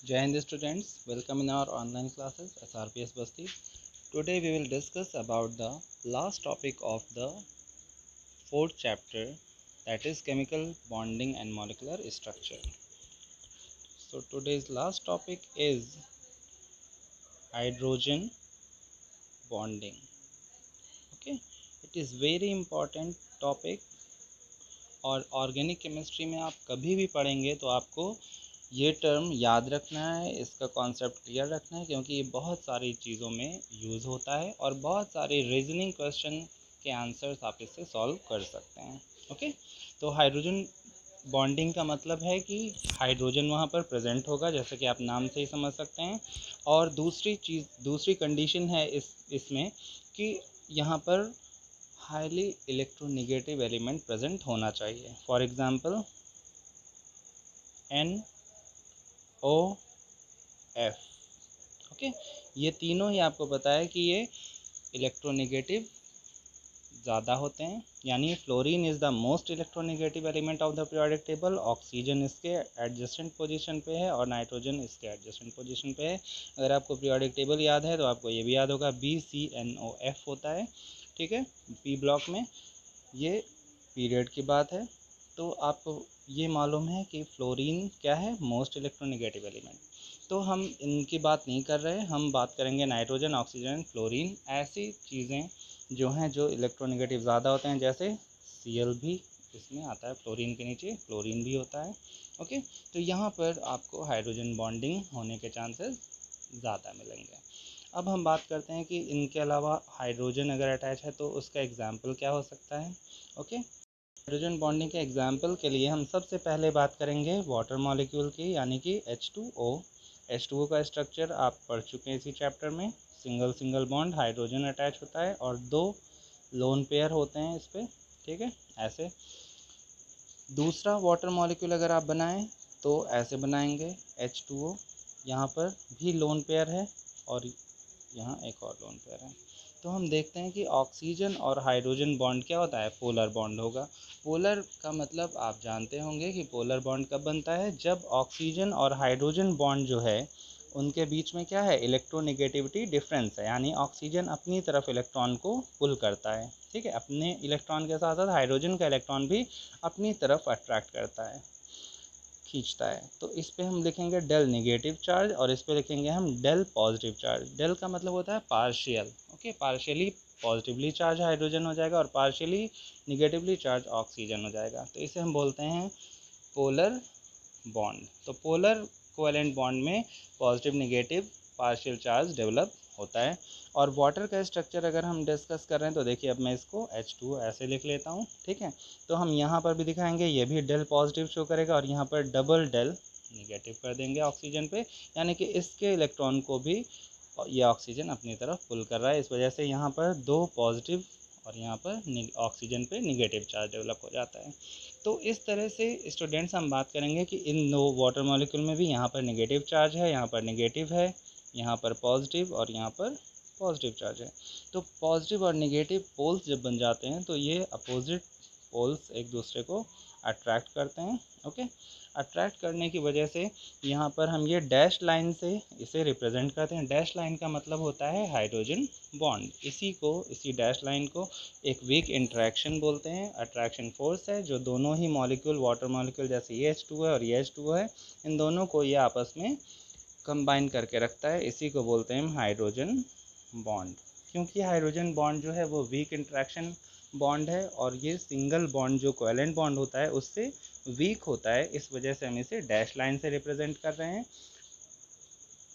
Jai Hind students, welcome in our online classes SRPS Basti. Today we will discuss about the last topic of the fourth chapter, that is chemical bonding and molecular structure. So today's last topic is hydrogen bonding. Okay, it is very important topic और organic chemistry में आप कभी भी पढ़ेंगे तो आपको ये term याद रखना है, इसका कॉन्सेप्ट क्लियर रखना है, क्योंकि ये बहुत सारी चीज़ों में यूज़ होता है और बहुत सारे रीजनिंग क्वेश्चन के आंसर्स आप इससे सॉल्व कर सकते हैं। ओके, तो हाइड्रोजन बॉन्डिंग का मतलब है कि हाइड्रोजन वहाँ पर प्रेजेंट होगा, जैसे कि आप नाम से ही समझ सकते हैं। और दूसरी कंडीशन है इसमें कि यहाँ पर हाईली इलेक्ट्रोनेगेटिव एलिमेंट प्रेजेंट होना चाहिए। For example NOF। ओके, ये तीनों ही आपको पता है कि ये इलेक्ट्रोनेगेटिव ज़्यादा होते हैं, यानी fluorine is the most electronegative element of the periodic table, oxygen इसके एडजेसेंट पोजीशन पे है और नाइट्रोजन इसके एडजेसेंट पोजीशन पे है। अगर आपको पीरियोडिक टेबल याद है तो आपको ये भी याद होगा, BCNOF होता है। ठीक है, पी ब्लॉक में ये पीरियड की बात है। तो आपको ये मालूम है कि फ्लोरीन क्या है, मोस्ट इलेक्ट्रोनेगेटिव एलिमेंट। तो हम इनकी बात नहीं कर रहे, हम बात करेंगे नाइट्रोजन, ऑक्सीजन, फ्लोरीन, ऐसी चीज़ें जो हैं जो इलेक्ट्रोनेगेटिव ज़्यादा होते हैं, जैसे Cl भी इसमें आता है, फ्लोरीन के नीचे फ्लोरीन भी होता है। ओके, तो यहाँ पर आपको हाइड्रोजन बॉन्डिंग होने के चांसेस ज़्यादा मिलेंगे। अब हम बात करते हैं कि इनके अलावा हाइड्रोजन अगर अटैच है तो उसका एग्जाम्पल क्या हो सकता है। ओके, हाइड्रोजन बॉन्डिंग के एग्जाम्पल के लिए हम सबसे पहले बात करेंगे वाटर मॉलिक्यूल की, यानी कि H2O। H2O का स्ट्रक्चर आप पढ़ चुके हैं इसी चैप्टर में। सिंगल बॉन्ड, हाइड्रोजन अटैच होता है और 2 लोन पेयर होते हैं इस पर। ठीक है, ऐसे दूसरा वाटर मॉलिक्यूल अगर आप बनाएं तो ऐसे बनाएंगे H2O, यहाँ पर भी लोन पेयर है और यहाँ एक और लोन पेयर है। तो हम देखते हैं कि ऑक्सीजन और हाइड्रोजन बॉन्ड क्या होता है, पोलर बॉन्ड होगा। पोलर का मतलब आप जानते होंगे कि पोलर बॉन्ड कब बनता है, जब ऑक्सीजन और हाइड्रोजन बॉन्ड जो है उनके बीच में क्या है, इलेक्ट्रोनेगेटिविटी डिफरेंस है, यानी ऑक्सीजन अपनी तरफ इलेक्ट्रॉन को पुल करता है। ठीक है, अपने इलेक्ट्रॉन के साथ साथ हाइड्रोजन का इलेक्ट्रॉन भी अपनी तरफ अट्रैक्ट करता है, खींचता है। तो इस पे हम लिखेंगे डेल नेगेटिव चार्ज और इस पे लिखेंगे हम डेल पॉजिटिव चार्ज। डेल का मतलब होता है partial. Okay, partially positively charge hydrogen हो जाएगा और पार्शियली निगेटिवली चार्ज ऑक्सीजन हो जाएगा। तो इसे हम बोलते हैं पोलर बॉन्ड। तो पोलर कोवेलेंट बॉन्ड में positive negative partial charge develop होता है। और वाटर का स्ट्रक्चर अगर हम डिस्कस कर रहे हैं तो देखिए, अब मैं इसको H2O ऐसे लिख लेता हूँ। ठीक है, तो हम यहाँ पर भी दिखाएंगे, ये भी डेल पॉजिटिव शो करेगा और यहाँ पर डबल डेल निगेटिव कर देंगे ऑक्सीजन पे, यानी कि इसके इलेक्ट्रॉन को भी ये ऑक्सीजन अपनी तरफ पुल कर रहा है। इस वजह से यहाँ पर 2 पॉजिटिव और यहाँ पर ऑक्सीजन पे निगेटिव चार्ज डेवलप हो जाता है। तो इस तरह से स्टूडेंट्स हम बात करेंगे कि इन 2 वाटर मॉलिक्यूल में भी यहाँ पर नेगेटिव चार्ज है, यहाँ पर नेगेटिव है, यहाँ पर पॉजिटिव और यहाँ पर पॉजिटिव चार्ज है। तो पॉजिटिव और नेगेटिव पोल्स जब बन जाते हैं तो ये अपोजिट पोल्स एक दूसरे को अट्रैक्ट करते हैं। ओके, अट्रैक्ट करने की वजह से यहाँ पर हम ये डैश लाइन से इसे रिप्रेजेंट करते हैं। डैश लाइन का मतलब होता है हाइड्रोजन बॉन्ड। इसी डैश लाइन को एक वीक इंटरेक्शन बोलते हैं। अट्रैक्शन फोर्स है जो दोनों ही मॉलिक्यूल, वाटर मॉलिक्यूल जैसे ये H2 है और ये H2 है, इन दोनों को ये आपस में कंबाइन करके रखता है। इसी को बोलते हैं हाइड्रोजन बॉन्ड। क्योंकि हाइड्रोजन बॉन्ड जो है वो वीक इंटरेक्शन बॉन्ड है और ये सिंगल बॉन्ड जो कोवेलेंट बॉन्ड होता है उससे वीक होता है, इस वजह से हम इसे डैश लाइन से रिप्रेजेंट कर रहे हैं।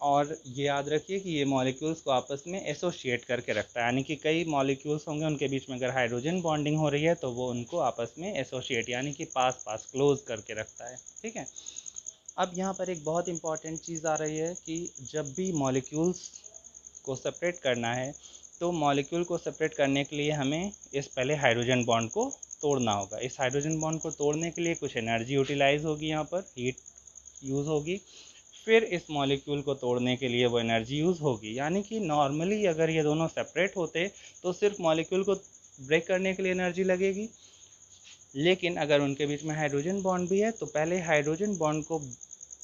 और ये याद रखिए कि ये मॉलिक्यूल्स को आपस में एसोशिएट करके रखता है, यानी कि कई मॉलिक्यूल्स होंगे उनके बीच में अगर हाइड्रोजन बॉन्डिंग हो रही है तो वो उनको आपस में एसोशिएट यानी कि पास क्लोज करके रखता है। ठीक है, अब यहाँ पर एक बहुत इंपॉर्टेंट चीज़ आ रही है कि जब भी मॉलिक्यूल्स को सेपरेट करना है तो मॉलिक्यूल को सेपरेट करने के लिए हमें इस पहले हाइड्रोजन बॉन्ड को तोड़ना होगा। इस हाइड्रोजन बॉन्ड को तोड़ने के लिए कुछ एनर्जी यूटिलाइज होगी, यहाँ पर हीट यूज़ होगी, फिर इस मॉलिक्यूल को तोड़ने के लिए वो एनर्जी यूज़ होगी। यानी कि नॉर्मली अगर ये दोनों सेपरेट होते तो सिर्फ मॉलिक्यूल को ब्रेक करने के लिए एनर्जी लगेगी, लेकिन अगर उनके बीच में हाइड्रोजन बॉन्ड भी है तो पहले हाइड्रोजन बॉन्ड को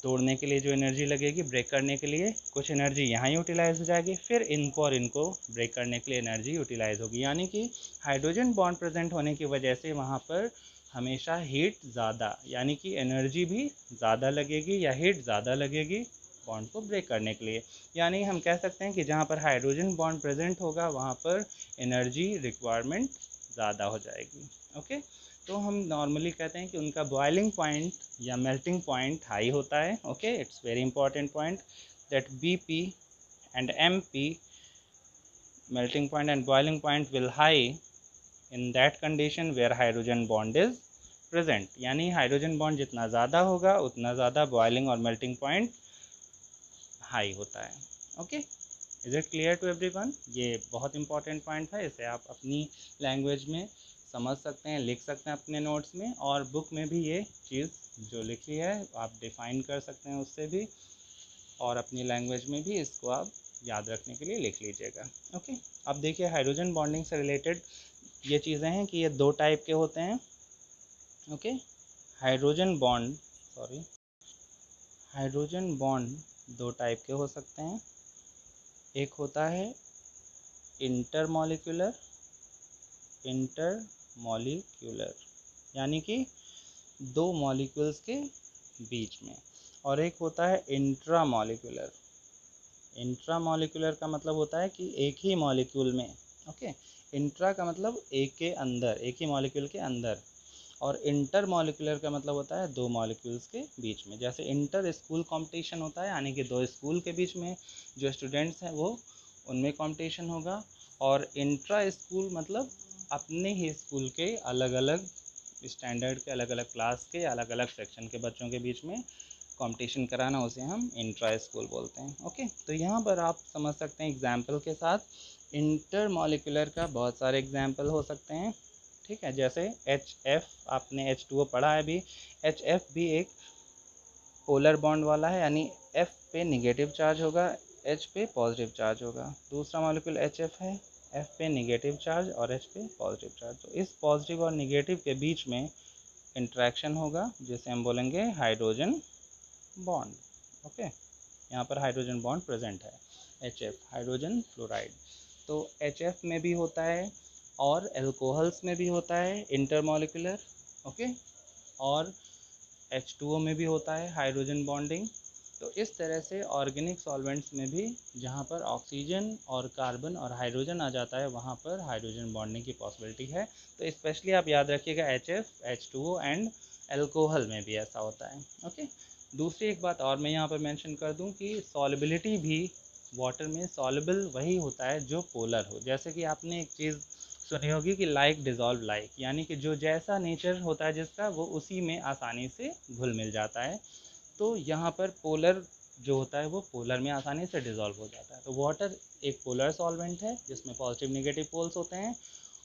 तोड़ने के लिए जो एनर्जी लगेगी, ब्रेक करने के लिए कुछ एनर्जी यहाँ यूटिलाइज हो जाएगी, फिर इनको और इनको ब्रेक करने के लिए एनर्जी यूटिलाइज होगी। यानी कि हाइड्रोजन बॉन्ड प्रेजेंट होने की वजह से वहाँ पर हमेशा हीट ज़्यादा, यानी कि एनर्जी भी ज़्यादा लगेगी या हीट ज़्यादा लगेगी बॉन्ड को ब्रेक करने के लिए। यानी हम कह सकते हैं कि जहाँ पर हाइड्रोजन बॉन्ड प्रेजेंट होगा वहाँ पर एनर्जी रिक्वायरमेंट ज़्यादा हो जाएगी। ओके, तो हम नॉर्मली कहते हैं कि उनका बॉइलिंग पॉइंट या मेल्टिंग पॉइंट हाई होता है। Okay, it's very important point that BP and MP, melting point and boiling point, will high in that condition where hydrogen bond is present। यानी हाइड्रोजन बॉन्ड जितना ज़्यादा होगा उतना ज़्यादा boiling और मेल्टिंग पॉइंट हाई होता है। Okay, is it clear to everyone? ये बहुत इंपॉर्टेंट पॉइंट है, इसे आप अपनी लैंग्वेज में समझ सकते हैं, लिख सकते हैं अपने नोट्स में, और बुक में भी ये चीज़ जो लिखी है आप डिफाइन कर सकते हैं उससे भी, और अपनी लैंग्वेज में भी इसको आप याद रखने के लिए लिख लीजिएगा। ओके, अब देखिए हाइड्रोजन बॉन्डिंग से रिलेटेड ये चीज़ें हैं कि ये दो टाइप के होते हैं। ओके, हाइड्रोजन बॉन्ड दो टाइप के हो सकते हैं। एक होता है इंटरमॉलिक्यूलर यानी कि दो मॉलिक्यूल्स के बीच में, और एक होता है इंट्रामॉलिक्यूलर का मतलब होता है कि एक ही मॉलिक्यूल में। ओके, इंट्रा का मतलब एक के अंदर, एक ही मॉलिक्यूल के अंदर, और इंटर मॉलिक्यूलर का मतलब होता है दो मॉलिक्यूल्स के बीच में। जैसे इंटर स्कूल कंपटीशन होता है, यानी कि दो स्कूल के बीच में जो स्टूडेंट्स हैं वो उनमें कंपटीशन होगा, और इंट्रा स्कूल मतलब अपने ही स्कूल के अलग अलग स्टैंडर्ड के, अलग अलग क्लास के, अलग अलग सेक्शन के बच्चों के बीच में कंपटीशन कराना, उसे हम इंट्रा स्कूल बोलते हैं। ओके, तो यहाँ पर आप समझ सकते हैं एग्जाम्पल के साथ इंटर मॉलिक्यूलर का बहुत सारे एग्जाम्पल हो सकते हैं। ठीक है, जैसे HF, आपने H2O पढ़ा है अभी। HF भी एक पोलर बॉन्ड वाला है, यानी F पे निगेटिव चार्ज होगा, H पे पॉजिटिव चार्ज होगा। दूसरा मॉलिक्यूल HF है, F पे निगेटिव चार्ज और H पे पॉजिटिव चार्ज। तो इस पॉजिटिव और निगेटिव के बीच में इंट्रैक्शन होगा जिसे हम बोलेंगे हाइड्रोजन बॉन्ड। ओके, यहाँ पर हाइड्रोजन बॉन्ड प्रेजेंट है, HF हाइड्रोजन फ्लोराइड। तो HF में भी होता है और एल्कोहल्स में भी होता है इंटरमॉलिक्यूलर। ओके, और H2O में भी होता है हाइड्रोजन बॉन्डिंग। तो इस तरह से ऑर्गेनिक सॉल्वेंट्स में भी जहाँ पर ऑक्सीजन और कार्बन और हाइड्रोजन आ जाता है वहाँ पर हाइड्रोजन बॉन्डिंग की पॉसिबिलिटी है। तो स्पेशली आप याद रखिएगा HF, H2O एंड एल्कोहल में भी ऐसा होता है। ओके, दूसरी एक बात और मैं यहाँ पर मेंशन कर दूँ कि सॉलिबिलिटी भी वाटर में सॉल्युबल वही होता है जो पोलर हो। जैसे कि आपने एक चीज़ सुनी होगी कि लाइक डिज़ोल्व लाइक, यानी कि जो जैसा नेचर होता है जिसका वो उसी में आसानी से घुल मिल जाता है। तो यहाँ पर पोलर जो होता है वो पोलर में आसानी से डिज़ोल्व हो जाता है। तो वाटर एक पोलर सॉल्वेंट है जिसमें पॉजिटिव नेगेटिव पोल्स होते हैं,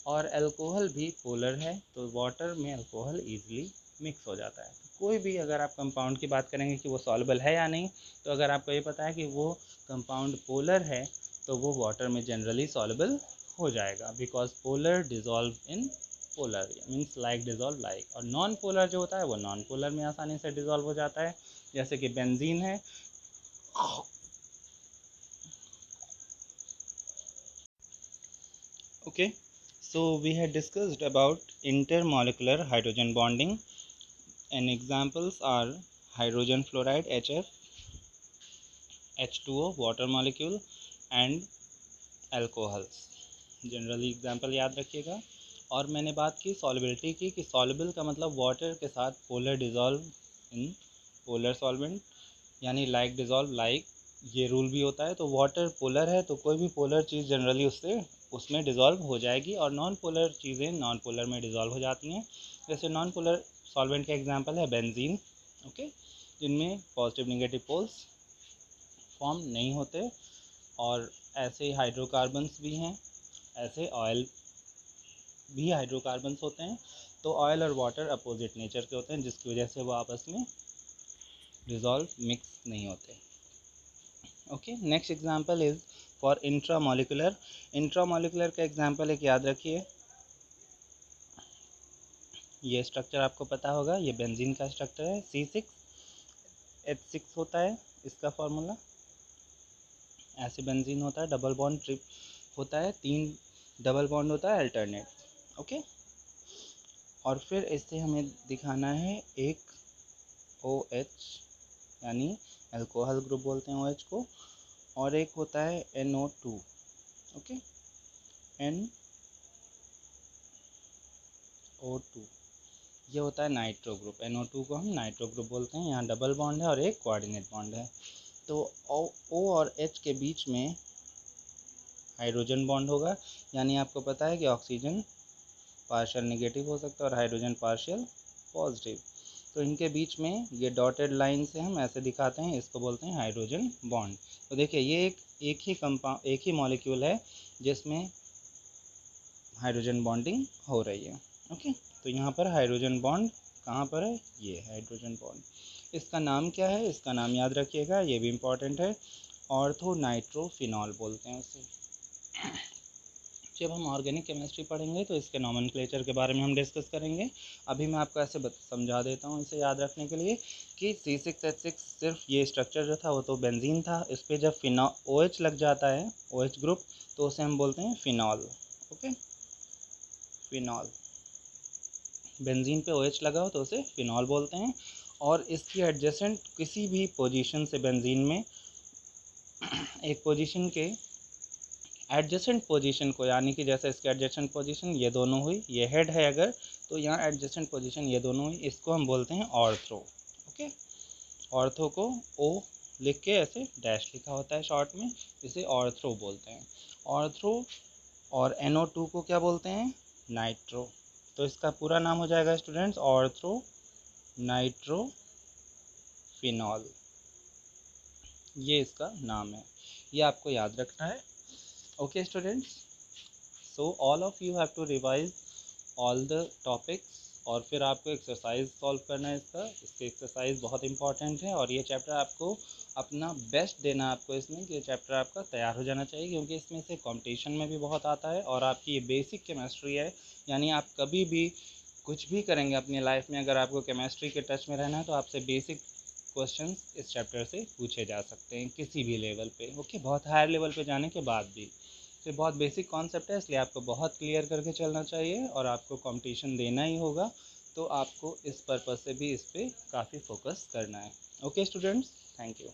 और अल्कोहल भी पोलर है, तो वाटर में अल्कोहल ईजिली मिक्स हो जाता है। तो कोई भी अगर आप कंपाउंड की बात करेंगे कि वो सॉल्युबल है या नहीं, तो अगर आपको ये पता है कि वो कंपाउंड पोलर है तो वो वाटर में जनरली सॉल्युबल हो जाएगा, because polar dissolve in polar means like dissolve like. और नॉन पोलर जो होता है वो नॉन पोलर में आसानी से डिज़ोल्व हो जाता है, जैसे कि बेंजीन है। Okay, so we had discussed about intermolecular hydrogen bonding, and examples are hydrogen fluoride HF, H2O water molecule and alcohols। Generally example याद रखिएगा। और मैंने बात की सॉल्युबिलिटी की, कि सॉल्युबल का मतलब वाटर के साथ polar dissolve in polar solvent, यानी लाइक डिज़ोल्व लाइक, ये रूल भी होता है। तो वाटर पोलर है तो कोई भी पोलर चीज़ जनरली उसमें डिज़ोल्व हो जाएगी, और नॉन पोलर चीज़ें नॉन पोलर में डिज़ोल्व हो जाती हैं। जैसे नॉन पोलर सॉल्वेंट का एग्जांपल है बेंजीन। ओके, जिनमें पॉजिटिव नेगेटिव पोल्स फॉर्म नहीं होते, और ऐसे हाइड्रोकार्बन्स भी हैं, ऐसे ऑयल भी हाइड्रोकार्बन्स होते हैं। तो ऑयल और वाटर अपोजिट नेचर के होते हैं, जिसकी वजह से वो आपस में डिज़ोल्व मिक्स नहीं होते। Okay, next example is for intramolecular. Intramolecular का एग्जांपल एक याद रखिए, ये स्ट्रक्चर आपको पता होगा, ये बेंजीन का स्ट्रक्चर है C6 H6 होता है इसका फॉर्मूला, ऐसे बेंजीन होता है, डबल बॉन्ड ट्रिप होता है, 3 डबल बॉन्ड होता है अल्टरनेट। ओके, और फिर इससे हमें दिखाना है एक OH यानी अल्कोहल ग्रुप बोलते हैं OH को, और एक होता है NO2। ओके, NO2 ये होता है नाइट्रो ग्रुप, NO2 को हम नाइट्रो ग्रुप बोलते हैं। यहाँ डबल बॉन्ड है और एक कोऑर्डिनेट बॉन्ड है। तो O और H के बीच में हाइड्रोजन बॉन्ड होगा, यानी आपको पता है कि ऑक्सीजन पार्शियल नेगेटिव हो सकता है और हाइड्रोजन पार्शियल पॉजिटिव। तो इनके बीच में ये डॉटेड लाइन से हम ऐसे दिखाते हैं, इसको बोलते हैं हाइड्रोजन बॉन्ड। तो देखिए ये एक ही मॉलिक्यूल है जिसमें हाइड्रोजन बॉन्डिंग हो रही है। ओके, तो यहाँ पर हाइड्रोजन बॉन्ड कहाँ पर है, ये हाइड्रोजन बॉन्ड। इसका नाम क्या है, इसका नाम याद रखिएगा, ये भी इम्पॉर्टेंट है, ऑर्थो नाइट्रोफिनॉल बोलते हैं इसे। जब हम ऑर्गेनिक केमिस्ट्री पढ़ेंगे तो इसके नॉमेनक्लेचर के बारे में हम डिस्कस करेंगे। अभी मैं आपको ऐसे समझा देता हूँ इसे याद रखने के लिए कि C6H6 सिर्फ ये स्ट्रक्चर जो था वो तो बेंजीन था, इस पर जब OH लग जाता है, OH ग्रुप, तो उसे हम बोलते हैं फिनॉल। ओके, फिनॉल, बेंजीन पे OH लगा हो तो उसे फिनॉल बोलते हैं। और इसकी एडजेसेंट किसी भी पोजीशन से बेंजीन में एक पोजीशन के एडजेसेंट पोजीशन को, यानी कि जैसे इसके एडजेसेंट पोजीशन ये दोनों हुई, ये हेड है अगर, तो यहाँ एडजेसेंट पोजीशन ये दोनों हुई, इसको हम बोलते हैं ऑर्थो। ओके, ऑर्थो को O लिख के ऐसे डैश लिखा होता है शॉर्ट में, इसे ऑर्थो बोलते हैं। ऑर्थो और NO2 को क्या बोलते हैं, नाइट्रो। तो इसका पूरा नाम हो जाएगा स्टूडेंट्स ऑर्थो नाइट्रोफिनॉल, ये इसका नाम है, ये आपको याद रखना है। Okay students, so all of you have to revise all the topics, और फिर आपको एक्सरसाइज सॉल्व करना है इसके एक्सरसाइज बहुत इंपॉर्टेंट है, और ये चैप्टर आपको अपना बेस्ट देना है आपको इसमें, कि ये चैप्टर आपका तैयार हो जाना चाहिए, क्योंकि इसमें से कंपटीशन में भी बहुत आता है, और आपकी ये बेसिक केमिस्ट्री है, यानी आप कभी भी कुछ भी करेंगे अपनी लाइफ में, अगर आपको केमिस्ट्री के टच में रहना है तो आपसे बेसिक क्वेश्चन इस चैप्टर से पूछे जा सकते हैं किसी भी लेवल पे। ओके, बहुत हायर लेवल पे जाने के बाद भी। तो बहुत बेसिक कॉन्सेप्ट है, इसलिए आपको बहुत क्लियर करके चलना चाहिए, और आपको कंपटीशन देना ही होगा, तो आपको इस पर्पज़ से भी इस पर काफ़ी फोकस करना है। Okay students, thank you.